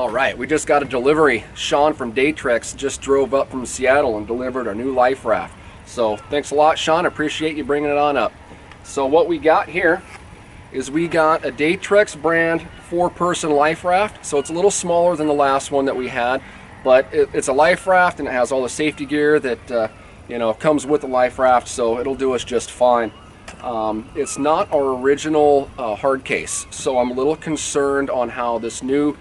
All right, we just got a delivery. Sean from Daytrex just drove up from Seattle and delivered our new life raft. So thanks a lot, Sean. I appreciate you bringing it on up. So what we got here is we got a Daytrex brand 4-person life raft. So it's a little smaller than the last one that we had, but it's a life raft and it has all the safety gear that you know, comes with the life raft, so it'll do us just fine. It's not our original hard case, so I'm a little concerned on how this new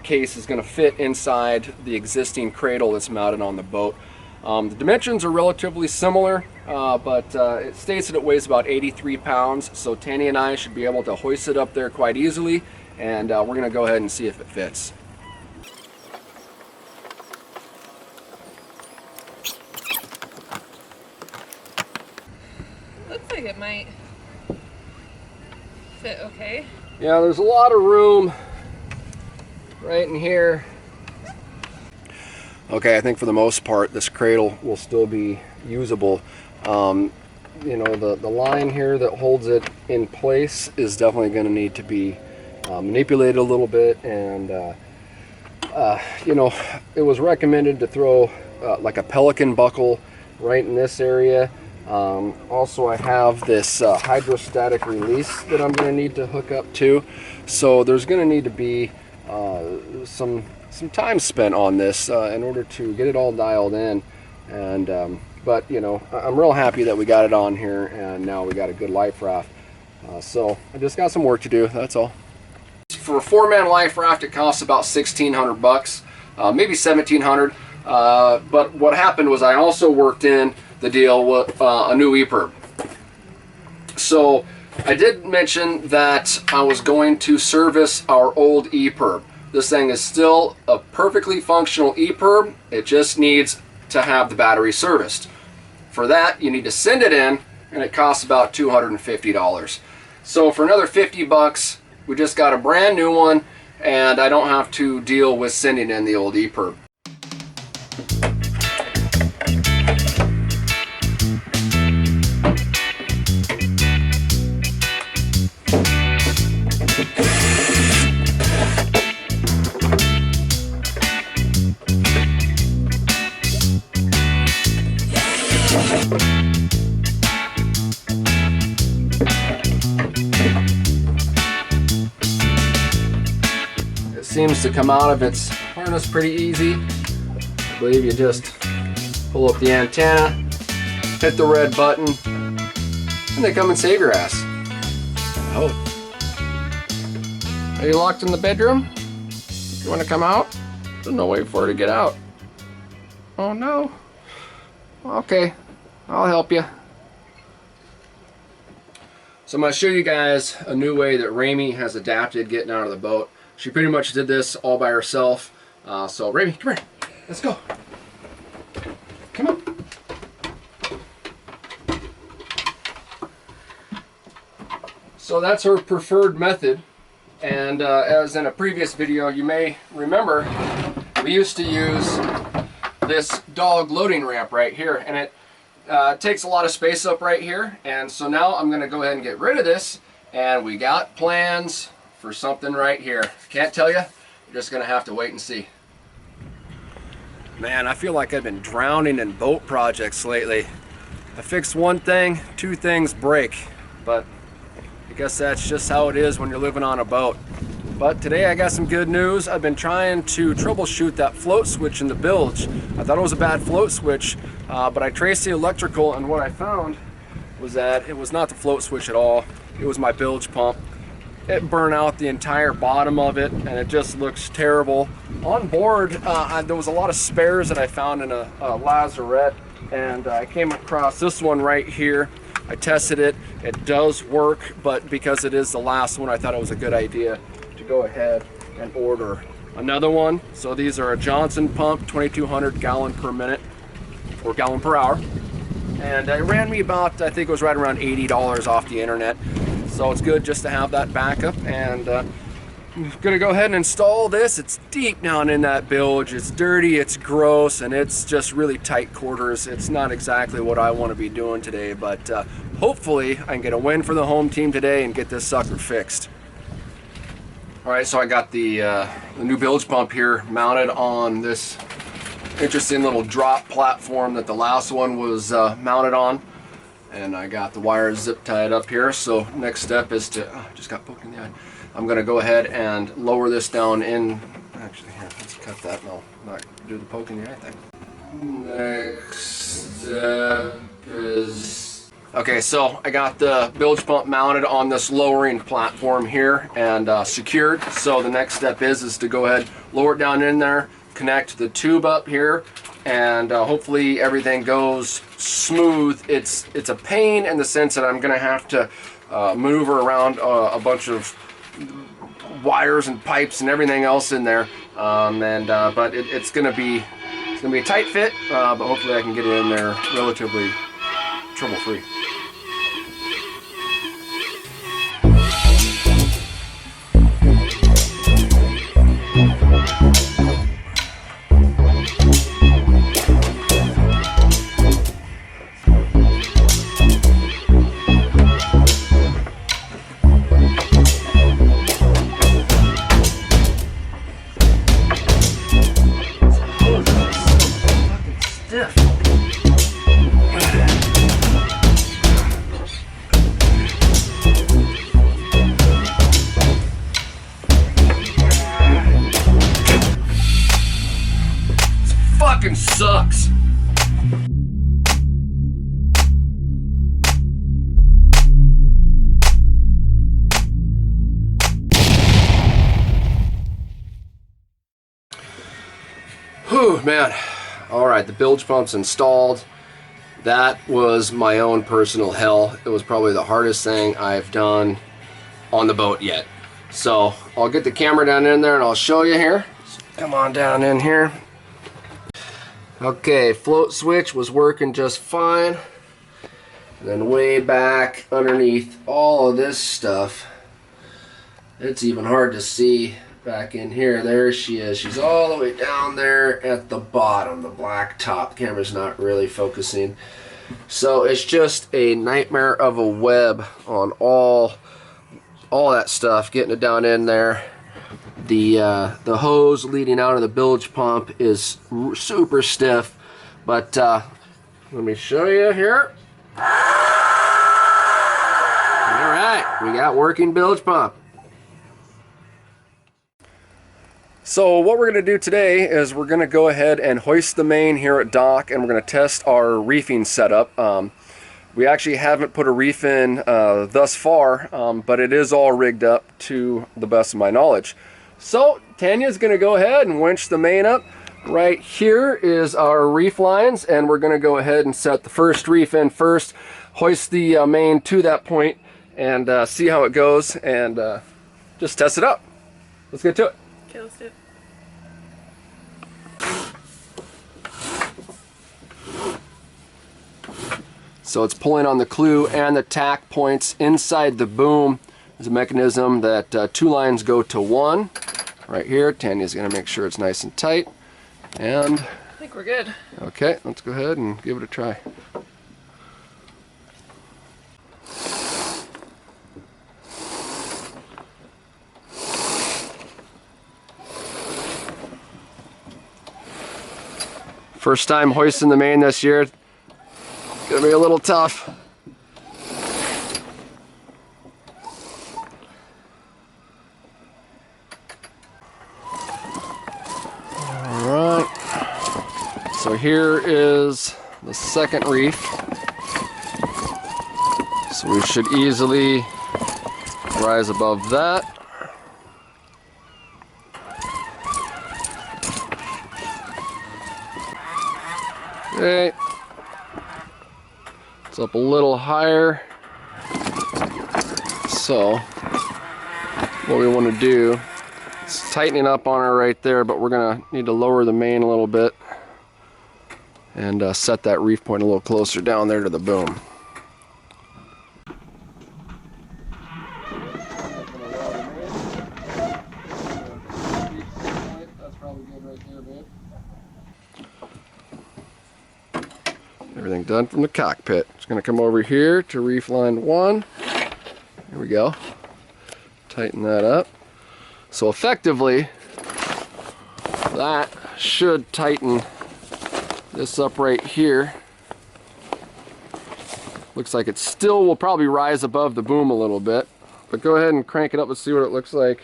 case is going to fit inside the existing cradle that's mounted on the boat. The dimensions are relatively similar, but it states that it weighs about 83 pounds, so Tanny and I should be able to hoist it up there quite easily, and we're going to go ahead and see if it fits. Looks like it might fit okay. Yeah, there's a lot of room right in here. Okay, I think for the most part this cradle will still be usable. You know, the line here that holds it in place is definitely going to need to be manipulated a little bit, and you know, it was recommended to throw like a pelican buckle right in this area. Also, I have this hydrostatic release that I'm going to need to hook up to, so there's going to need to be some time spent on this in order to get it all dialed in. And but you know, I'm real happy that we got it on here, and now we got a good life raft. So I just got some work to do, that's all. For a 4-man life raft, it costs about $1,600 maybe $1,700. But what happened was I also worked in the deal with a new EPIRB. So I did mention that I was going to service our old EPIRB. This thing is still a perfectly functional EPIRB. It just needs to have the battery serviced. For that, you need to send it in, and it costs about $250. So for another $50, we just got a brand new one, and I don't have to deal with sending in the old EPIRB. Seems to come out of its harness pretty easy. I believe you just pull up the antenna, hit the red button, and they come and save your ass. Oh. Are you locked in the bedroom? You want to come out? There's no way for her to get out. Oh no. Okay, I'll help you. So I'm going to show you guys a new way that Ramey has adapted getting out of the boat. She pretty much did this all by herself. So Ramey, come here. Let's go. Come on. So that's her preferred method. And as in a previous video, you may remember, we used to use this dog loading ramp right here. And it takes a lot of space up right here. And so now I'm going to go ahead and get rid of this. And we got plans for something right here. Can't tell you, you're just gonna have to wait and see. Man, I feel like I've been drowning in boat projects lately. I fix one thing, 2 things break, but I guess that's just how it is when you're living on a boat. But today I got some good news. I've been trying to troubleshoot that float switch in the bilge. I thought it was a bad float switch, but I traced the electrical, and what I found was that it was not the float switch at all. It was my bilge pump. It burned out the entire bottom of it, and it just looks terrible. On board, there was a lot of spares that I found in a lazarette, and I came across this one right here. I tested it. It does work, but because it is the last one, I thought it was a good idea to go ahead and order another one. So these are a Johnson pump, 2,200 gallon per minute, or gallon per hour. And it ran me about, I think it was right around $80 off the internet. So it's good just to have that backup, and I'm gonna go ahead and install this. It's deep down in that bilge, it's dirty, it's gross, and it's just really tight quarters. It's not exactly what I want to be doing today, but hopefully I can get a win for the home team today and get this sucker fixed. All right, so I got the new bilge pump here mounted on this interesting little drop platform that the last one was mounted on, and I got the wires zip tied up here. So next step is to, just got poked in the eye. I'm gonna go ahead and lower this down in, actually here, let's cut that, no, not do the poke in the eye thing. Next step is, okay, so I got the bilge pump mounted on this lowering platform here and secured. So the next step is to go ahead, lower it down in there, connect the tube up here, and hopefully everything goes smooth. It's a pain in the sense that I'm gonna have to maneuver around a bunch of wires and pipes and everything else in there, but it's gonna be a tight fit, but hopefully I can get it in there relatively trouble-free. Fucking sucks. Whew, man. All right, the bilge pump's installed. That was my own personal hell. It was probably the hardest thing I've done on the boat yet. So I'll get the camera down in there and I'll show you here. So come on down in here. Okay, float switch was working just fine. And then way back underneath all of this stuff, it's even hard to see back in here. There she is. She's all the way down there at the bottom, the black top. The camera's not really focusing. So it's just a nightmare of a web on all that stuff, getting it down in there. The hose leading out of the bilge pump is super stiff, but let me show you here. All right, we got working bilge pump. So what we're going to do today is we're going to go ahead and hoist the main here at dock, and we're going to test our reefing setup. We actually haven't put a reef in thus far, but it is all rigged up to the best of my knowledge. So Tanya's going to go ahead and winch the main up. Right here is our reef lines, and we're going to go ahead and set the first reef in first, hoist the main to that point, and see how it goes, and just test it out. Let's get to it. Okay, let's do it. So it's pulling on the clue and the tack points inside the boom. There's a mechanism that two lines go to one. Right here, Tanya's going to make sure it's nice and tight. And I think we're good. Okay, let's go ahead and give it a try. First time hoisting the main this year. Gonna be a little tough. Alright. So here is the second reef. So we should easily rise above that. Okay. It's up a little higher. So what we want to do is tightening up on her right there, but we're gonna need to lower the main a little bit and set that reef point a little closer down there to the boom. That's probably good right there, babe. Everything done from the cockpit. It's going to come over here to reef line 1. Here we go. Tighten that up. So effectively, that should tighten this up right here. Looks like it still will probably rise above the boom a little bit, but go ahead and crank it up and see what it looks like.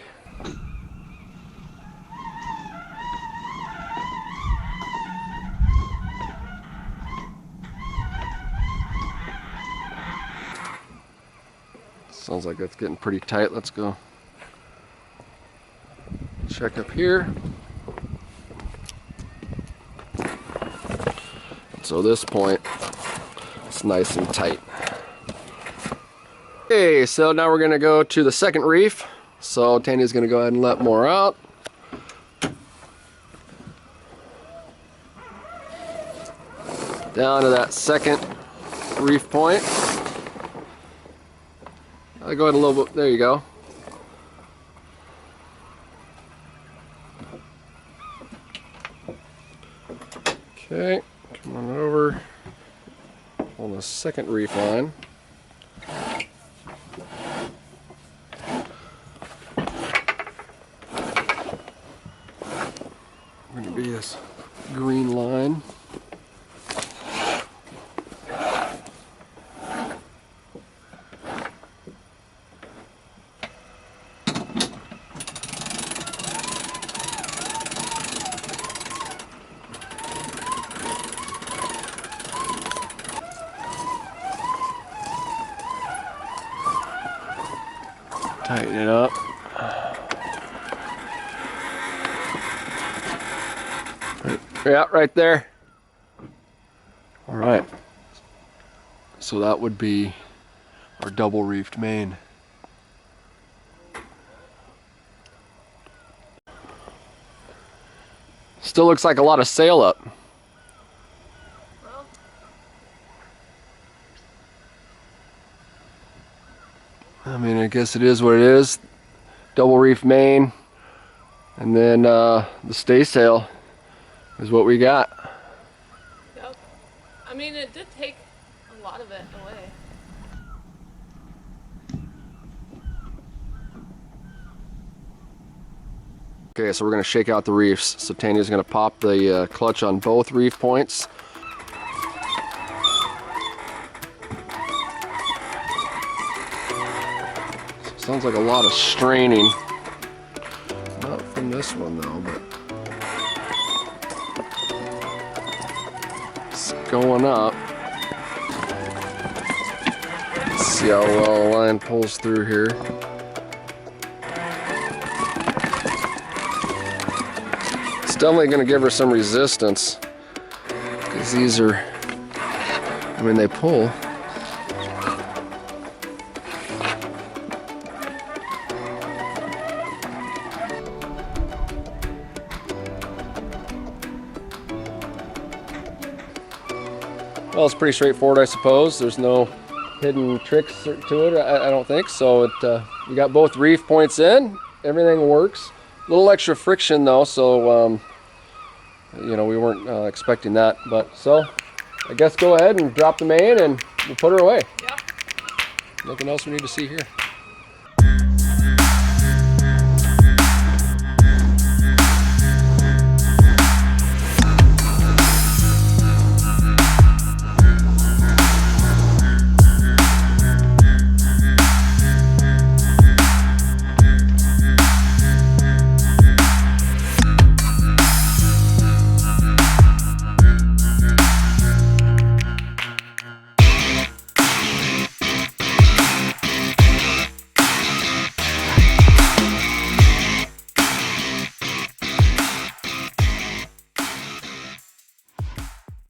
Sounds like that's getting pretty tight. Let's go check up here. So this point, it's nice and tight. Okay, so now we're gonna go to the second reef. So Tanya's gonna go ahead and let more out. Down to that second reef point. I'll go ahead a little bit, there you go. Okay, come on over on the second reef line. Going to be this green line. Tighten it up. Yeah, right there. All right. So that would be our double reefed main. Still looks like a lot of sail up. I mean, I guess it is what it is. Double reef main, and then the staysail is what we got. Yep. I mean, it did take a lot of it away. Okay, so we're going to shake out the reefs. So Tanya's going to pop the clutch on both reef points. Sounds like a lot of straining. Not from this one though, but it's going up. Let's see how well the line pulls through here. It's definitely going to give her some resistance because these are, I mean, they pull. Well, it's pretty straightforward, I suppose. There's no hidden tricks to it, I don't think. So we got both reef points in. Everything works. A little extra friction though, so you know, we weren't expecting that. But so I guess go ahead and drop the main and we'll put her away. Yep. Nothing else we need to see here.